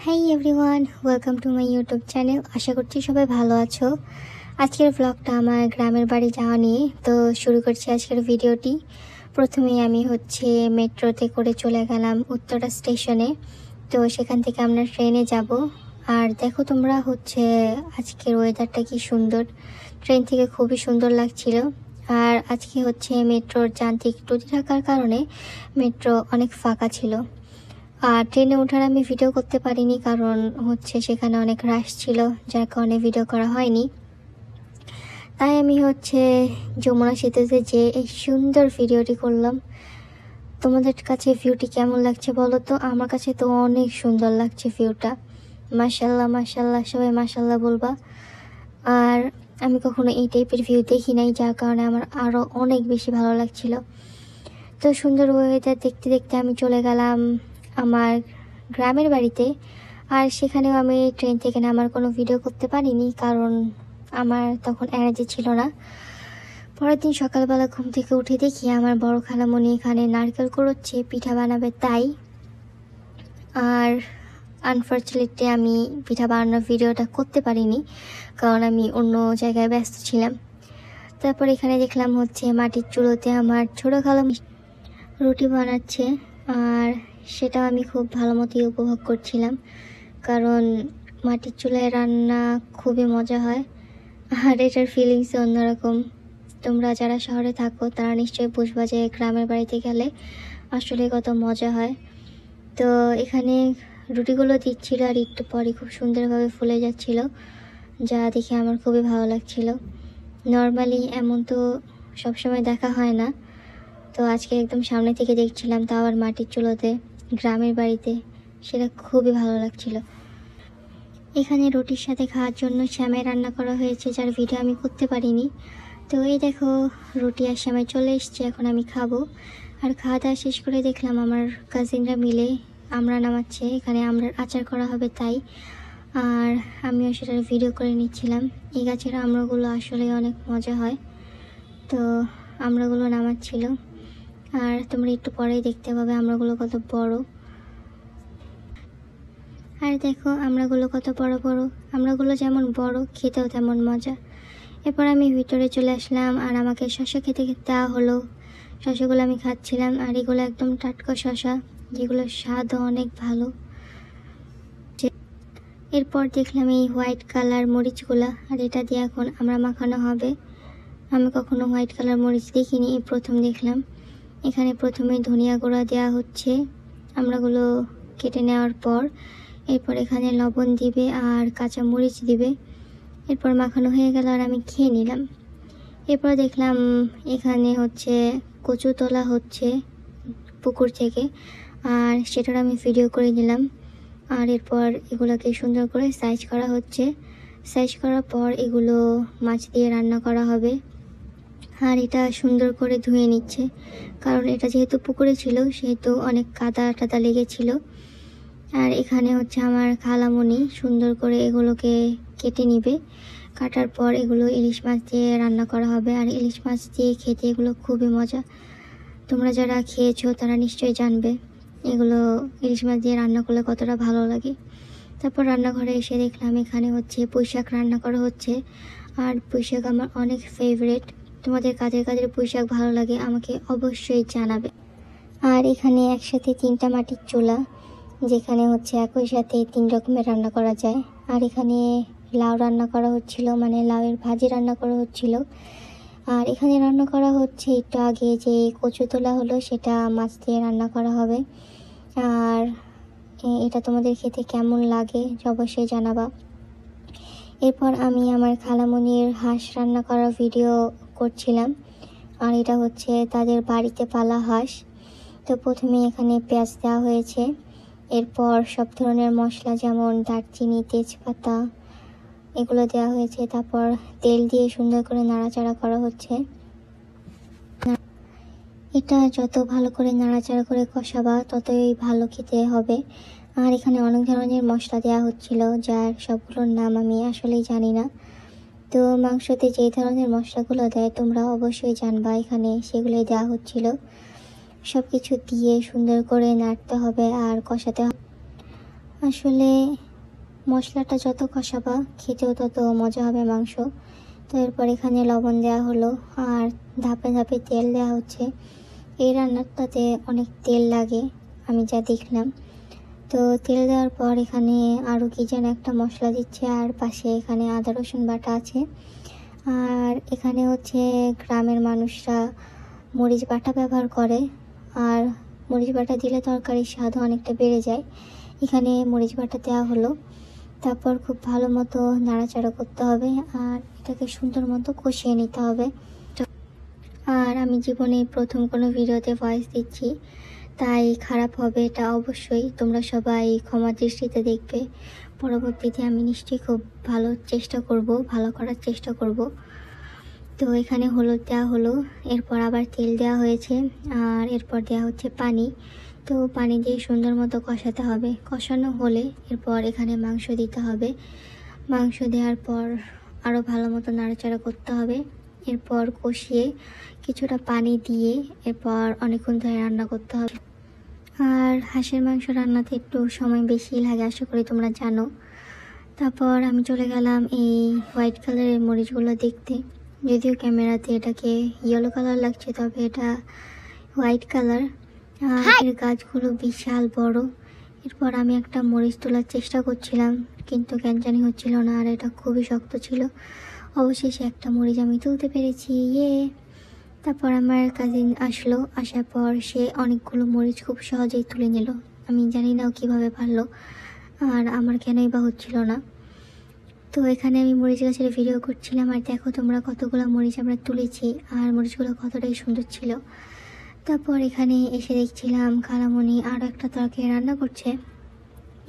High everyone, welcome to my YouTube channel. আশা করছি সবাই ভালো আছো। আজকের ব্লগটা আমার গ্রামের বাড়ি যাওয়া নিয়ে। তো শুরু করছি আজকের ভিডিওটি। প্রথমেই আমি মেট্রোতে করে চলে গেলাম উত্তরা স্টেশনে। তো সেখান থেকে আমরা ট্রেনে যাব। আর দেখো তোমরা আজকের ওয়েদারটা কি সুন্দর, ট্রেন থেকে খুবই সুন্দর লাগছিল। আর আজকে মেট্রোর যান্ত্রিক ত্রুটি থাকার কারণে মেট্রো অনেক ফাঁকা ছিল। আর ট্রেনে ওঠার আমি ভিডিও করতে পারিনি, কারণ সেখানে অনেক রাশ ছিল, যার কারণে ভিডিও করা হয়নি। তাই আমি যমুনা সেতুতে যে এই সুন্দর ভিডিওটি করলাম। তোমাদের কাছে ভিউটি কেমন লাগছে বলো তো? আমার কাছে তো অনেক সুন্দর লাগছে ভিউটা। মাশাল্লাহ মাশাল্লাহ, সবাই মাশাল্লাহ বলবা। আর আমি কখনো এই টাইপের ভিউ দেখি নাই, যার কারণে আমার আরও অনেক বেশি ভালো লাগছিল। তো সুন্দর ওয়েদার দেখতে দেখতে আমি চলে গেলাম আমার গ্রামের বাড়িতে। আর সেখানেও আমি ট্রেন থেকে নামার কোনো ভিডিও করতে পারিনি, কারণ আমার তখন এনার্জি ছিল না। পরের দিন সকালবেলা ঘুম থেকে উঠে দেখি আমার বড় খালামণি এখানে নারকেল কুড়োচ্ছে, পিঠা বানাবে তাই। আর আনফর্চুনেটলি আমি পিঠা বানানোর ভিডিওটা করতে পারিনি, কারণ আমি অন্য জায়গায় ব্যস্ত ছিলাম। তারপর এখানে দেখলাম মাটির চুলোতে আমার ছোটো খালামণি রুটি বানাচ্ছে। আর সেটাও আমি খুব ভালো মতোই উপভোগ করছিলাম, কারণ মাটির চুলায় রান্না খুবই মজা হয়। আর এটার ফিলিংস অন্যরকম। তোমরা যারা শহরে থাকো তারা নিশ্চয়ই বুঝবা যে গ্রামের বাড়িতে গেলে আসলে কত মজা হয়। তো এখানে রুটিগুলো দিচ্ছিল, আর একটু পরে খুব সুন্দরভাবে ফুলে যাচ্ছিল, যা দেখে আমার খুবই ভালো লাগছিল। নর্মালি এমন তো সবসময় দেখা হয় না, তো আজকে একদম সামনে থেকে দেখছিলাম, তাও আবার মাটির চুলোতে, গ্রামের বাড়িতে। সেটা খুবই ভালো লাগছিল। এখানে রুটির সাথে খাওয়ার জন্য শ্যামাই রান্না করা হয়েছে, যার ভিডিও আমি করতে পারিনি। তো এই দেখো, রুটি আর শ্যামাই চলে এসছে, এখন আমি খাবো। আর খাওয়া দাওয়া শেষ করে দেখলাম আমার কাজিনরা মিলে আমরা নামাচ্ছে, এখানে আমড়ার আচার করা হবে তাই। আর আমিও সেটার ভিডিও করে নিচ্ছিলাম। এই গাছের আমড়াগুলো আসলে অনেক মজা হয়। তো আমড়াগুলো নামাচ্ছিল, আর তোমরা একটু পরেই দেখতে পাবে আমড়াগুলো কত বড়। আর দেখো আমড়াগুলো কত বড় বড়। আমড়াগুলো যেমন বড়, খেতেও তেমন মজা। এরপর আমি ভিতরে চলে আসলাম, আর আমাকে শসা খেতে খেতে দেওয়া হলো। শসাগুলো আমি খাচ্ছিলাম, আর এগুলো একদম টাটকা শসা, যেগুলো স্বাদও অনেক ভালো। এরপর দেখলাম এই হোয়াইট কালার মরিচগুলা, আর এটা দিয়ে এখন আমরা মাখানো হবে। আমি কখনো হোয়াইট কালার মরিচ দেখিনি, এই প্রথম দেখলাম। এখানে প্রথমে ধনিয়া গুঁড়া দেওয়া হচ্ছে আমড়াগুলো কেটে নেওয়ার পর। এরপর এখানে লবণ দিবে আর কাঁচা মরিচ দিবে। এরপর মাখানো হয়ে গেল, আর আমি খেয়ে নিলাম। এরপর দেখলাম এখানে কচু তোলা হচ্ছে পুকুর থেকে, আর সেটার আমি ভিডিও করে নিলাম। আর এরপর এগুলোকে সুন্দর করে সাইজ করা হচ্ছে। সাইজ করার পর এগুলো মাছ দিয়ে রান্না করা হবে। আর এটা সুন্দর করে ধুয়ে নিচ্ছে, কারণ এটা যেহেতু পুকুরে ছিল সেহেতু অনেক কাদা টাদা লেগেছিল। আর এখানে আমার খালামণি সুন্দর করে এগুলোকে কেটে নিবে। কাটার পর এগুলো ইলিশ মাছ দিয়ে রান্না করা হবে। আর ইলিশ মাছ দিয়ে খেতে এগুলো খুবই মজা। তোমরা যারা খেয়েছো তারা নিশ্চয়ই জানবে এগুলো ইলিশ মাছ দিয়ে রান্না করলে কতটা ভালো লাগে। তারপর রান্নাঘরে এসে দেখলাম এখানে পুঁই শাক রান্না করা হচ্ছে। আর পুঁই শাক আমার অনেক ফেভারিট। তোমাদের কাদের কাদের পুঁই শাক ভালো লাগে আমাকে অবশ্যই জানাবে। আর এখানে একসাথে 3টা মাটির চুলা, যেখানে একই সাথে 3 রকমের রান্না করা যায়। আর এখানে লাউ রান্না করা হচ্ছিল, মানে লাউয়ের ভাজি রান্না করা হচ্ছিল। আর এখানে রান্না করা হচ্ছে একটু আগে যে কচু তোলা হলো সেটা মাছ দিয়ে রান্না করা হবে। আর এটা তোমাদের খেতে কেমন লাগে অবশ্যই জানাবা। এরপর আমি আমার খালামণির হাঁস রান্না করার ভিডিও করছিলাম। আর এটা তাদের বাড়িতে পালা হাঁস। তো প্রথমে এখানে পেঁয়াজ দেওয়া হয়েছে, এরপর সব ধরনের মশলা যেমন দারচিনি, তেজপাতা এগুলো দেওয়া হয়েছে। তারপর তেল দিয়ে সুন্দর করে নাড়াচাড়া করা হচ্ছে। এটা যত ভালো করে নাড়াচাড়া করে কষাবা ততই ভালো খেতে হবে। আর এখানে অনেক ধরনের মশলা দেওয়া হচ্ছিল, যার সবগুলোর নাম আমি আসলেই জানি না। তো মাংসতে যে ধরনের মশলাগুলো দেয় তোমরা অবশ্যই জানবা, এখানে সেগুলোই দেওয়া হচ্ছিল। সব কিছু দিয়ে সুন্দর করে নাড়তে হবে আর কষাতে হবে। আসলে মশলাটা যত কষাবা খেতেও তত মজা হবে মাংস। তো এরপর এখানে লবণ দেওয়া হলো আর ধাপে ধাপে তেল দেওয়া হচ্ছে। এই রান্নাটাতে অনেক তেল লাগে আমি যা দেখলাম। তো তেল দেওয়ার পর এখানে আরও কি যেন একটা মশলা দিচ্ছে, আর পাশে এখানে আদা রসুন বাটা আছে। আর এখানে হচ্ছে গ্রামের মানুষরা মরিচ বাটা ব্যবহার করে, আর মরিচ বাটা দিলে তরকারির স্বাদও অনেকটা বেড়ে যায়। এখানে মরিচ বাটা দেওয়া হলো, তারপর খুব ভালো মতো নাড়াচাড়া করতে হবে আর এটাকে সুন্দর মতো কষিয়ে নিতে হবে। আর আমি জীবনে প্রথম কোনো ভিডিওতে ভয়েস দিচ্ছি, তাই খারাপ হবে এটা অবশ্যই তোমরা সবাই ক্ষমা দৃষ্টিতে দেখবে। পরবর্তীতে আমি নিশ্চয়ই খুব ভালো করার চেষ্টা করব। তো এখানে হলুদ দেওয়া হলো, এরপর আবার তেল দেওয়া হয়েছে, আর এরপর দেওয়া হচ্ছে পানি। তো পানি দিয়ে সুন্দর মতো কষাতে হবে। কষানো হলে এরপর এখানে মাংস দিতে হবে। মাংস দেওয়ার পর আরও ভালো মতো নাড়াচাড়া করতে হবে। এরপর কষিয়ে কিছুটা পানি দিয়ে এরপর অনেকক্ষণ ধরে রান্না করতে হবে। আর হাঁসের মাংস রান্নাতে একটু সময় বেশি লাগে, আশা করি তোমরা জানো। তারপর আমি চলে গেলাম এই হোয়াইট কালারের মরিচগুলো দেখতে। যদিও ক্যামেরাতে এটাকে ইয়েলো কালার লাগছে, তবে এটা হোয়াইট কালার। আর এর গাছগুলো বিশাল বড়। এরপর আমি একটা মরিচ তোলার চেষ্টা করছিলাম, কিন্তু কেন জানি হচ্ছিল না, আর এটা খুবই শক্ত ছিল। অবশেষে একটা মরিচ আমি তুলতে পেরেছি, ইয়ে। তারপর আমার কাজিন আসলো, আসার পর সে অনেকগুলো মরিচ খুব সহজেই তুলে নিল। আমি জানি না ও কীভাবে পারলো, আর আমার কেনই বা হচ্ছিল না। তো এখানে আমি মরিচ গাছের ভিডিও করছিলাম, আর দেখো তোমরা কতগুলো মরিচ আমরা তুলেছি, আর মরিচগুলো কতটাই সুন্দর ছিল। তারপর এখানে এসে দেখছিলাম খালামণি আরও একটা তরকারি রান্না করছে।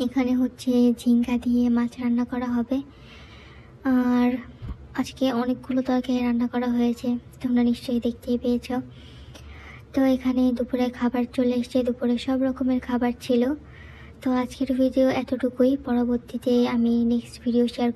এখানে হচ্ছে ঝিঙ্গা দিয়ে মাছ রান্না করা হবে। আর আজকে অনেকগুলো তরকারি রান্না করা হয়েছে, তোমরা নিশ্চয়ই দেখতেই পেয়েছ। তো এখানে দুপুরে খাবার চলে এসছে, দুপুরে সব রকমের খাবার ছিল। তো আজকের ভিডিও এতটুকুই। পরবর্তীতে আমি নেক্সট ভিডিও শেয়ার